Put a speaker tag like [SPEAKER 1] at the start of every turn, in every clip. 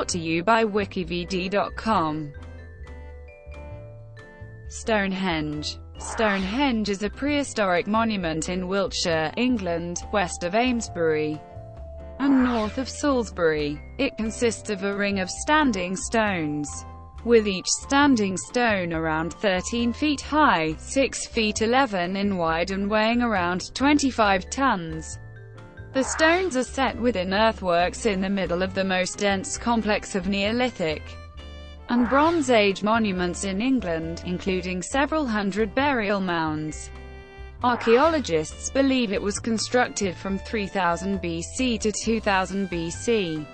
[SPEAKER 1] brought to you by WikiVidi.com. Stonehenge. Stonehenge is a prehistoric monument in Wiltshire, England, west of Amesbury and north of Salisbury. It consists of a ring of standing stones, with each standing stone around 13 feet high, 6 feet 11 in wide and weighing around 25 tons. The stones are set within earthworks in the middle of the most dense complex of Neolithic and Bronze Age monuments in England, including several hundred burial mounds. Archaeologists believe it was constructed from 3000 BC to 2000 BC.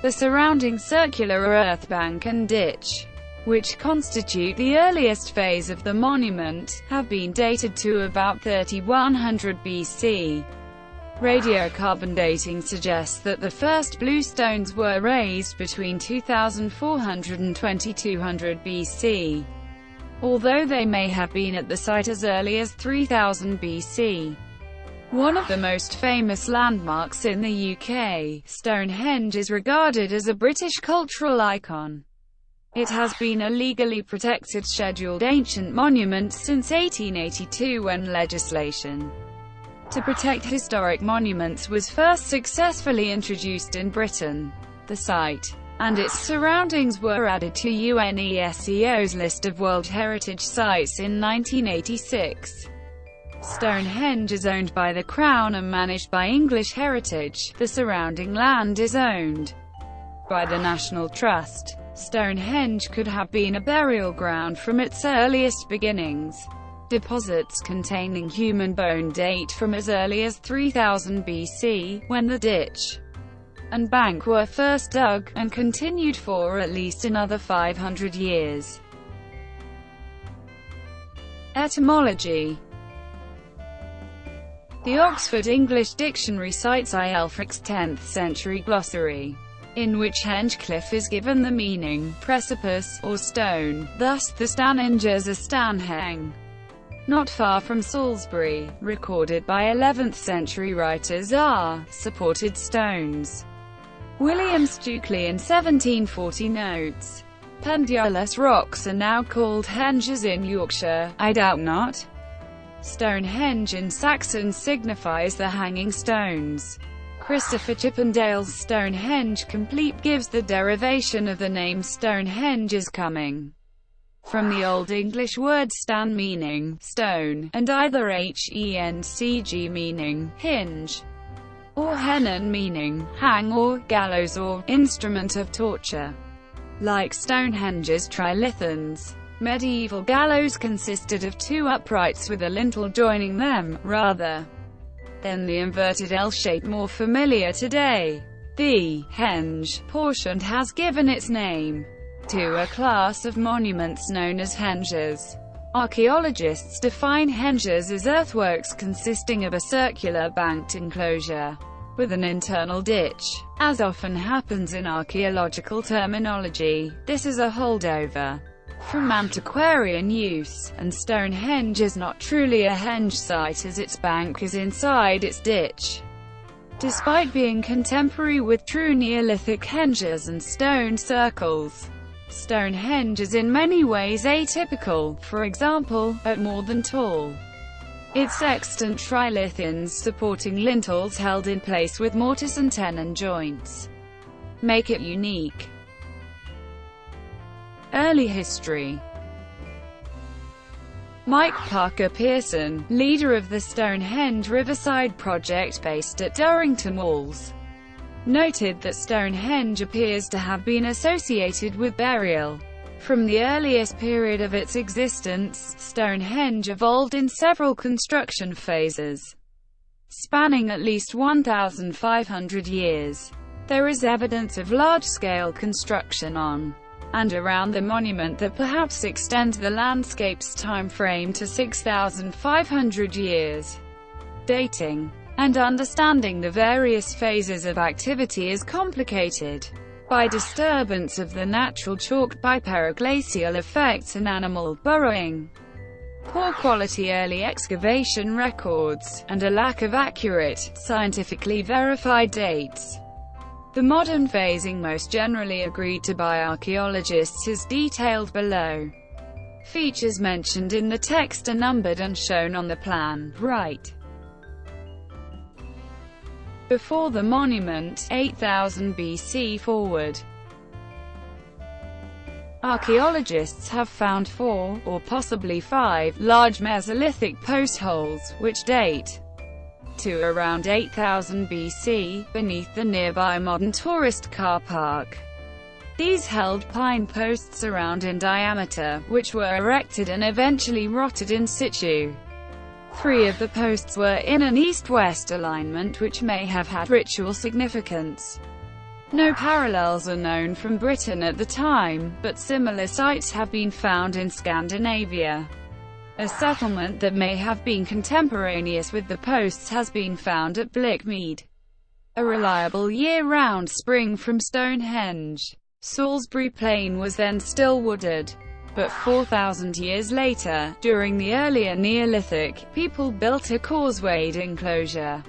[SPEAKER 1] The surrounding circular earth bank and ditch, which constitute the earliest phase of the monument, have been dated to about 3100 BC. Radiocarbon dating suggests that the first bluestones were raised between 2400 and 2200 BC, although they may have been at the site as early as 3000 BC. One of the most famous landmarks in the UK, Stonehenge is regarded as a British cultural icon. It has been a legally protected scheduled ancient monument since 1882, when legislation to protect historic monuments was first successfully introduced in Britain. The site and its surroundings were added to UNESCO's list of World Heritage Sites in 1986. Stonehenge is owned by the Crown and managed by English Heritage. The surrounding land is owned by the National Trust. Stonehenge could have been a burial ground from its earliest beginnings. Deposits containing human bone date from as early as 3000 BC, when the ditch and bank were first dug, and continued for at least another 500 years. Etymology. The Oxford English Dictionary cites Aelfric's 10th century glossary, in which Hengecliff is given the meaning precipice or stone. Thus, the Stanhengers are Stanheng, not far from Salisbury, recorded by 11th century writers, are supported stones. William Stukeley in 1740 notes, pendulous rocks are now called henges in Yorkshire, I doubt not. Stonehenge in Saxon signifies the hanging stones. Christopher Chippendale's Stonehenge Complete gives the derivation of the name Stonehenge as coming from the Old English word stan meaning stone, and either hencg meaning hinge, or henan meaning hang or gallows or instrument of torture. Like Stonehenge's trilithons, medieval gallows consisted of two uprights with a lintel joining them, rather than the inverted L shape more familiar today. The henge portion has given its name to a class of monuments known as henges. Archaeologists define henges as earthworks consisting of a circular banked enclosure with an internal ditch. As often happens in archaeological terminology, this is a holdover from antiquarian use, and Stonehenge is not truly a henge site as its bank is inside its ditch. Despite being contemporary with true Neolithic henges and stone circles, Stonehenge is in many ways atypical, for example, at more than tall. Its extant trilithons supporting lintels held in place with mortise and tenon joints make it unique. Early history. Mike Parker Pearson, leader of the Stonehenge Riverside project based at Durrington Walls, noted that Stonehenge appears to have been associated with burial. From the earliest period of its existence, Stonehenge evolved in several construction phases, spanning at least 1,500 years. There is evidence of large-scale construction on and around the monument that perhaps extends the landscape's time frame to 6,500 years. Dating and understanding the various phases of activity is complicated by disturbance of the natural chalk, by periglacial effects and animal burrowing, poor quality early excavation records, and a lack of accurate, scientifically verified dates. The modern phasing most generally agreed to by archaeologists is detailed below. Features mentioned in the text are numbered and shown on the plan, right. Before the monument, 8000 BC forward. Archaeologists have found 4, or possibly 5, large Mesolithic post holes, which date to around 8000 BC, beneath the nearby modern tourist car park. These held pine posts around in diameter, which were erected and eventually rotted in situ. 3 of the posts were in an east-west alignment, which may have had ritual significance. No parallels are known from Britain at the time, but similar sites have been found in Scandinavia. A settlement that may have been contemporaneous with the posts has been found at Blickmead. A reliable year-round spring from Stonehenge. Salisbury Plain was then still wooded. But 4,000 years later, during the earlier Neolithic, people built a causewayed enclosure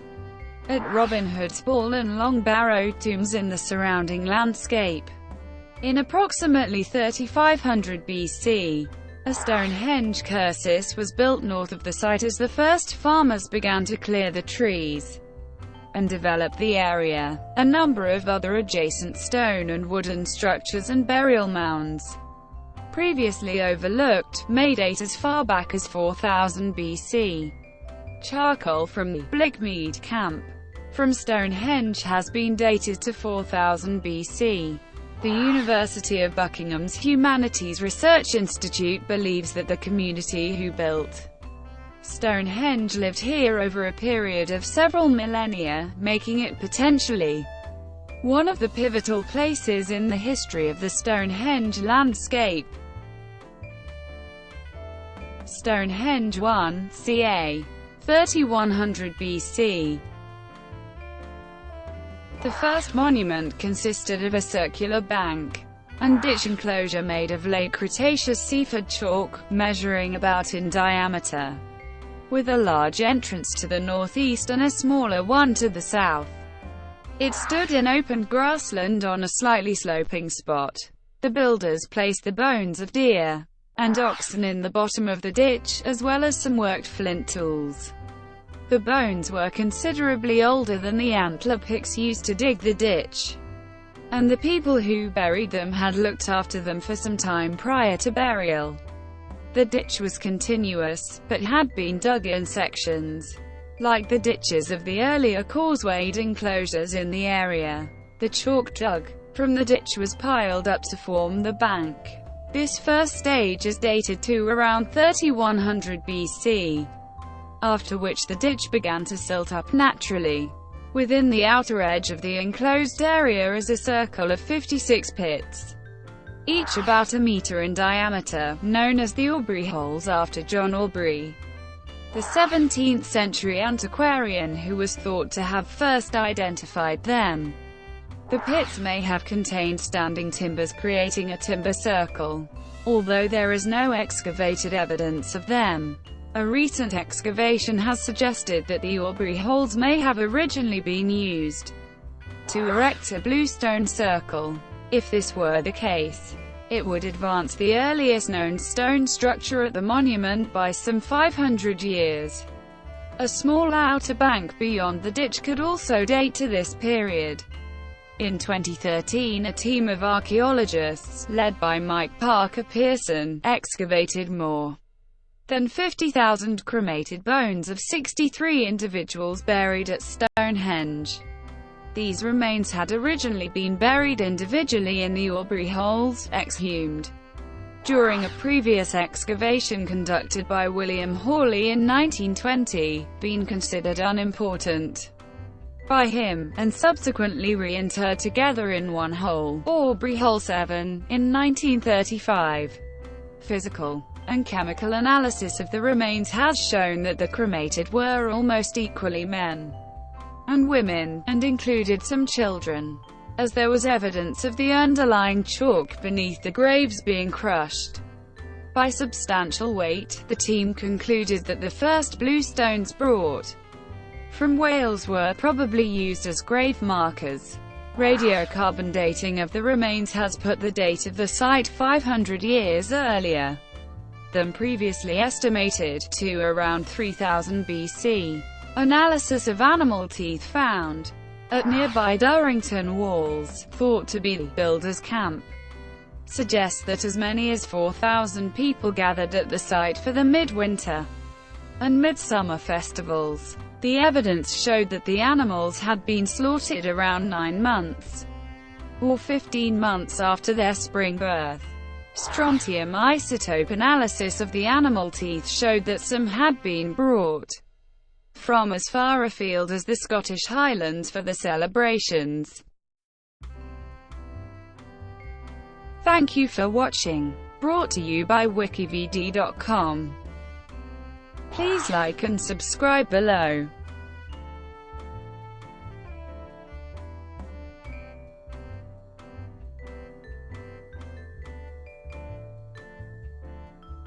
[SPEAKER 1] at Robin Hood's Ball and long barrow tombs in the surrounding landscape. In approximately 3500 BC, a Stonehenge cursus was built north of the site as the first farmers began to clear the trees and develop the area. A number of other adjacent stone and wooden structures and burial mounds, previously overlooked, may date as far back as 4000 BC. Charcoal from the Blickmead camp from Stonehenge has been dated to 4000 BC. The University of Buckingham's Humanities Research Institute believes that the community who built Stonehenge lived here over a period of several millennia, making it potentially one of the pivotal places in the history of the Stonehenge landscape. Stonehenge 1, ca. 3100 BC. The first monument consisted of a circular bank and ditch enclosure made of late Cretaceous seaford chalk, measuring about in diameter, with a large entrance to the northeast and a smaller one to the south. It stood in open grassland on a slightly sloping spot. The builders placed the bones of deer and oxen in the bottom of the ditch, as well as some worked flint tools. The bones were considerably older than the antler picks used to dig the ditch, and the people who buried them had looked after them for some time prior to burial. The ditch was continuous, but had been dug in sections, like the ditches of the earlier causewayed enclosures in the area. The chalk dug from the ditch was piled up to form the bank. This first stage is dated to around 3100 BC, after which the ditch began to silt up naturally. Within the outer edge of the enclosed area is a circle of 56 pits, each about a meter in diameter, known as the Aubrey holes after John Aubrey, the 17th century antiquarian who was thought to have first identified them. The pits may have contained standing timbers creating a timber circle, although there is no excavated evidence of them. A recent excavation has suggested that the Aubrey holes may have originally been used to erect a bluestone circle. If this were the case, it would advance the earliest known stone structure at the monument by some 500 years. A small outer bank beyond the ditch could also date to this period. In 2013, a team of archaeologists, led by Mike Parker Pearson, excavated more than 50,000 cremated bones of 63 individuals buried at Stonehenge. These remains had originally been buried individually in the Aubrey holes, exhumed during a previous excavation conducted by William Hawley in 1920, been considered unimportant by him, and subsequently reinterred together in one hole, Aubrey Hole 7, in 1935. Physical and chemical analysis of the remains has shown that the cremated were almost equally men and women, and included some children, as there was evidence of the underlying chalk beneath the graves being crushed by substantial weight. The team concluded that the first bluestones brought from Wales were probably used as grave markers. Radiocarbon dating of the remains has put the date of the site 500 years earlier than previously estimated, to around 3000 BC. Analysis of animal teeth found at nearby Durrington Walls, thought to be the builders' camp, suggests that as many as 4,000 people gathered at the site for the midwinter and midsummer festivals. The evidence showed that the animals had been slaughtered around 9 months, or 15 months after their spring birth. Strontium isotope analysis of the animal teeth showed that some had been brought from as far afield as the Scottish Highlands for the celebrations. Thank you for watching. Brought to you by WikiVidi.com. Please like and subscribe below.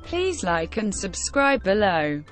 [SPEAKER 1] Please like and subscribe below.